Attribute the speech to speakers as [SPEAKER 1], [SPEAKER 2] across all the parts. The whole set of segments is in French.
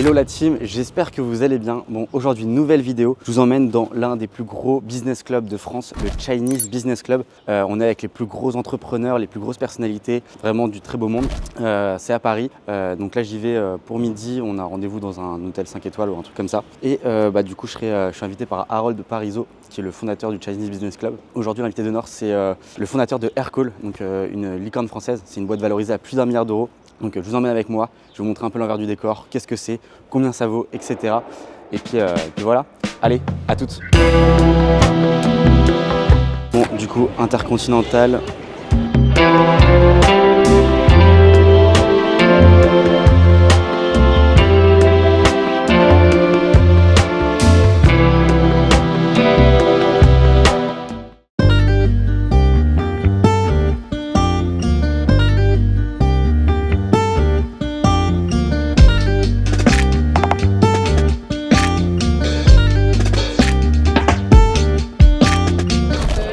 [SPEAKER 1] Hello la team, j'espère que vous allez bien. Bon, aujourd'hui, nouvelle vidéo. Je vous emmène dans l'un des plus gros business clubs de France, le Chinese Business Club. On est avec les plus gros entrepreneurs, les plus grosses personnalités, vraiment du très beau monde. C'est à Paris. Donc là, j'y vais pour midi. On a rendez-vous dans un hôtel 5 étoiles ou un truc comme ça. Et du coup, je suis invité par Harold Parizeau, qui est le fondateur du Chinese Business Club. Aujourd'hui, l'invité d'honneur, c'est le fondateur de Aircall, donc une licorne française. C'est une boîte valorisée à plus d'1 milliard d'euros. Donc je vous emmène avec moi, je vais vous montrer un peu l'envers du décor, qu'est-ce que c'est, combien ça vaut, etc. Et puis voilà, allez, à toutes. Bon, du coup, Intercontinental.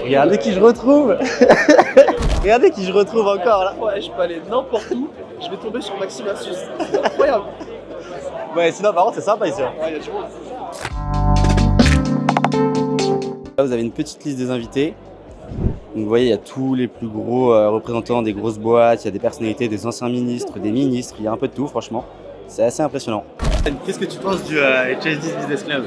[SPEAKER 1] Regardez qui je retrouve. Regardez qui je retrouve encore là.
[SPEAKER 2] Ouais, je peux aller n'importe où, je vais tomber sur Maxime Assus. C'est incroyable.
[SPEAKER 1] Ouais, sinon par contre c'est sympa ici.
[SPEAKER 2] Ouais, il y a du monde.
[SPEAKER 1] Là vous avez une petite liste des invités. Donc vous voyez, il y a tous les plus gros représentants des grosses boîtes, il y a des personnalités, des anciens ministres, des ministres, il y a un peu de tout franchement. C'est assez impressionnant. Qu'est-ce que tu penses du Chinese Business Club?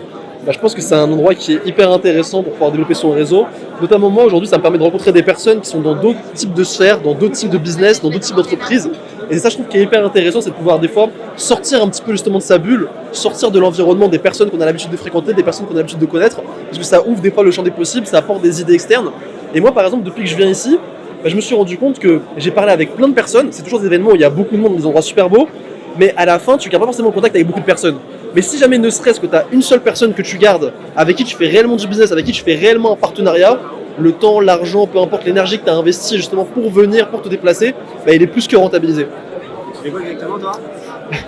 [SPEAKER 2] Je pense que c'est un endroit qui est hyper intéressant pour pouvoir développer son réseau. Notamment moi aujourd'hui, ça me permet de rencontrer des personnes qui sont dans d'autres types de sphères, dans d'autres types de business, dans d'autres types d'entreprises. Et c'est ça, je trouve, qui est hyper intéressant, c'est de pouvoir des fois sortir un petit peu justement de sa bulle, sortir de l'environnement des personnes qu'on a l'habitude de fréquenter, des personnes qu'on a l'habitude de connaître, parce que ça ouvre des fois le champ des possibles, ça apporte des idées externes. Et moi, par exemple, depuis que je viens ici, je me suis rendu compte que j'ai parlé avec plein de personnes. C'est toujours des événements où il y a beaucoup de monde, des endroits super beaux, mais à la fin, tu gardes pas forcément contact avec beaucoup de personnes. Mais si jamais ne serait-ce que tu as une seule personne que tu gardes, avec qui tu fais réellement du business, avec qui tu fais réellement un partenariat, le temps, l'argent, peu importe l'énergie que tu as investi justement pour venir, pour te déplacer, il est plus que rentabilisé.
[SPEAKER 1] Tu fais quoi exactement toi?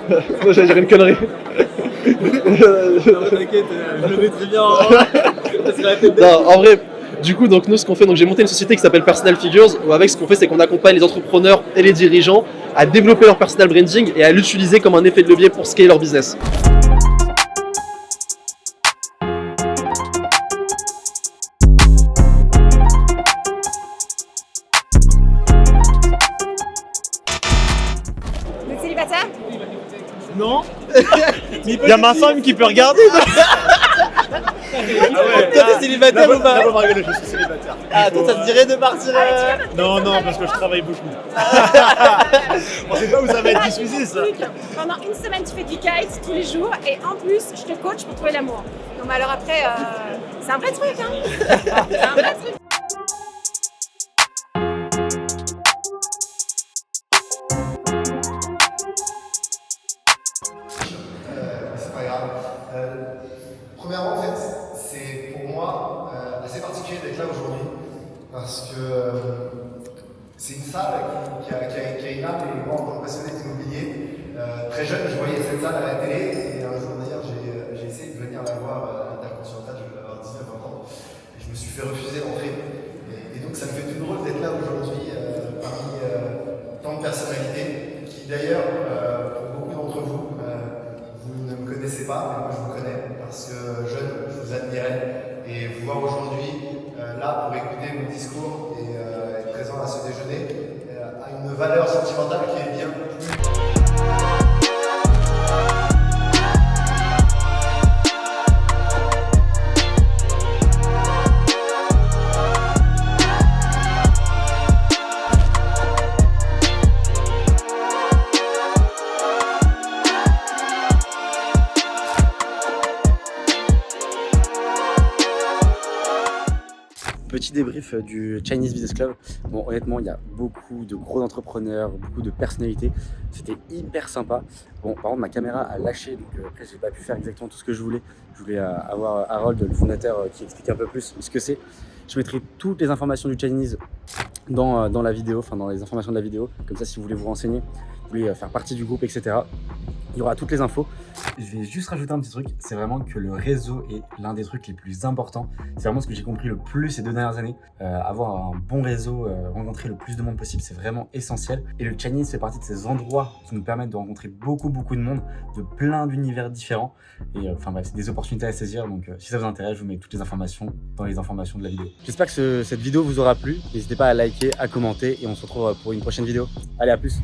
[SPEAKER 2] Moi j'allais dire une connerie.
[SPEAKER 1] T'inquiète, je le mets très bien
[SPEAKER 2] En vrai, du coup, donc nous ce qu'on fait, donc j'ai monté une société qui s'appelle Personal Figures, où avec ce qu'on fait, c'est qu'on accompagne les entrepreneurs et les dirigeants à développer leur personal branding et à l'utiliser comme un effet de levier pour scaler leur business.
[SPEAKER 3] Vous êtes célibataire?
[SPEAKER 4] Non. Il y a ma femme qui peut regarder.
[SPEAKER 1] Toi t'es célibataire ou pas?
[SPEAKER 4] Je suis célibataire.
[SPEAKER 1] Ah toi ça te dirait de partir
[SPEAKER 4] Non, parce que je travaille beaucoup. On sait pas où ça va être diffusé ça.
[SPEAKER 3] Pendant une semaine, tu fais du kite tous les jours et en plus, je te coach pour trouver l'amour. Non, mais alors après, c'est un vrai truc, hein? C'est un vrai truc.
[SPEAKER 5] C'est pas grave. Premièrement, en fait, c'est pour moi assez particulier d'être là aujourd'hui parce que c'est une salle qui a une âme et moi, en tant que passionné d'immobilier, très jeune, je voyais cette salle à la télé et un jour d'ailleurs, j'ai essayé de venir la voir à l'Intercontinental, je devais avoir 19-20 ans et je me suis fait refuser l'entrée. Et donc, ça me fait tout drôle d'être là aujourd'hui parmi tant de personnalités qui, d'ailleurs, pour beaucoup d'entre vous, vous ne me connaissez pas, mais moi je vous connais parce que jeune, je vous admirais et vous voir aujourd'hui là pour écouter mon discours et être présent à ce déjeuner a une valeur sentimentale qui est bien plus.
[SPEAKER 1] Petit débrief du Chinese Business Club. Bon, honnêtement, il y a beaucoup de gros entrepreneurs, beaucoup de personnalités. C'était hyper sympa. Bon, par contre, ma caméra a lâché, donc après, j'ai pas pu faire exactement tout ce que je voulais. Je voulais avoir Harold, le fondateur, qui explique un peu plus ce que c'est. Je mettrai toutes les informations du Chinese dans la vidéo, enfin dans les informations de la vidéo. Comme ça, si vous voulez vous renseigner, vous voulez faire partie du groupe, etc. Il y aura toutes les infos. Je vais juste rajouter un petit truc, c'est vraiment que le réseau est l'un des trucs les plus importants. C'est vraiment ce que j'ai compris le plus ces 2 dernières années. Avoir un bon réseau, rencontrer le plus de monde possible, c'est vraiment essentiel. Et le Chinese fait partie de ces endroits qui nous permettent de rencontrer beaucoup de monde, de plein d'univers différents. Et enfin bref, c'est des opportunités à saisir. Donc si ça vous intéresse, je vous mets toutes les informations dans les informations de la vidéo. J'espère que cette vidéo vous aura plu. N'hésitez pas à liker, à commenter et on se retrouve pour une prochaine vidéo. Allez, à plus!